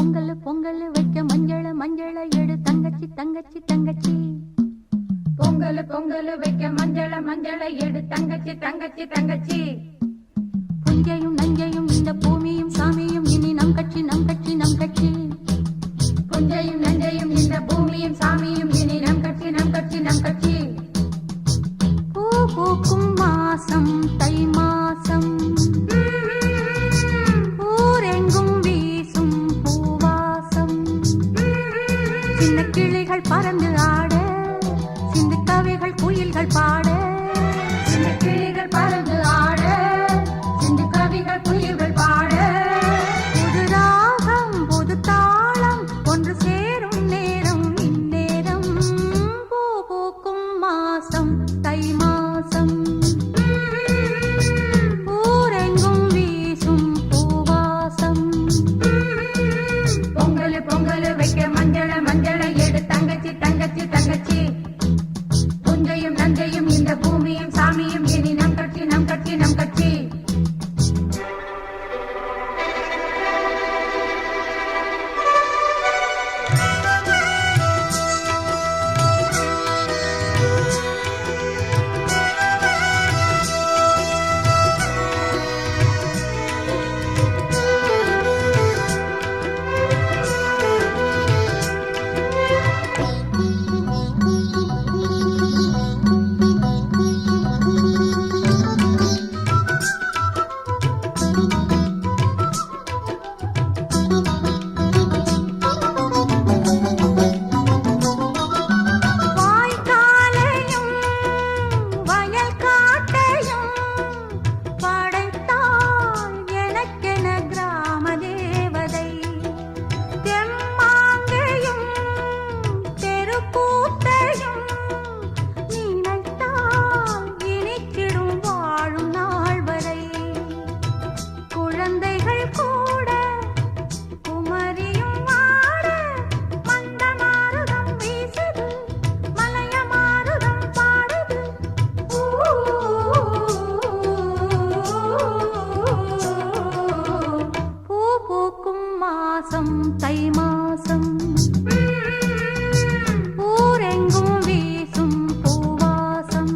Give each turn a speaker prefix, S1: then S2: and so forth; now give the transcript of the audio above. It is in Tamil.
S1: பொங்கல் பொங்கல் வைக்க மஞ்சள மஞ்சள எடு தங்கச்சி தங்கச்சி தங்கச்சி.
S2: பொங்கல் பொங்கல் வைக்க மஞ்சள மஞ்சள எடு தங்கச்சி தங்கச்சி தங்கச்சி.
S1: புஞ்சையும் நஞ்சையும் இந்த பூமியும் சாமியும் இனி நம் கட்சி நம் கட்சி நம் கட்சி.
S2: புஞ்சையும் நஞ்சையும் இந்த பூமியும் சாமியும் இனி நம் கட்சி நம் கட்சி நம் கட்சி.
S1: பூ பூக்கும் மாசம் தை மாசம், ஊரெங்கும் வீசும் பூவாசம். சின்ன கிளிகள் பறந்து ஆட, சிந்து கவிகள் குயில்கள் பாட.
S2: சின்ன கிளிகள் பறந்து ஆட, சிந்து கவிகள் குயில்கள் பாட.
S1: புது ராகம் புது தாளம் ஒன்று சேரும் நேரம் இந்நேரம். பூ பூக்கும் மாசம் தை மாசம், ஊரெங்கும் வீசும் பூவாசம்.
S2: பொங்கல் பொங்கல் வைக்க மஞ்சள மஞ்சள எடு தங்கச்சி தங்கச்சி தங்கச்சி. புஞ்சையும் நஞ்சையும் இந்த பூமியும் சாமியும் இனி நம் கட்சி நம் கட்சி நம் கட்சி.
S1: வாய்க்காலையும் வயல் காட்டையும் படைத்தாள் எனக்கென கிராம தேவதை. தெம்மாங்கையும் தெருக்கூத்தையும் நினைத்தால் இனிக்கிடும் வாழும் நாள் வரை. குழந்தைகள் கூட குமரியும் வாட, மந்த மாருதம் வீசுது மலைய மாருதம் பாடுது. பூ பூக்கும் மாசம் தை மாசம், ஊரெங்கும் வீசும் பூவாசம்.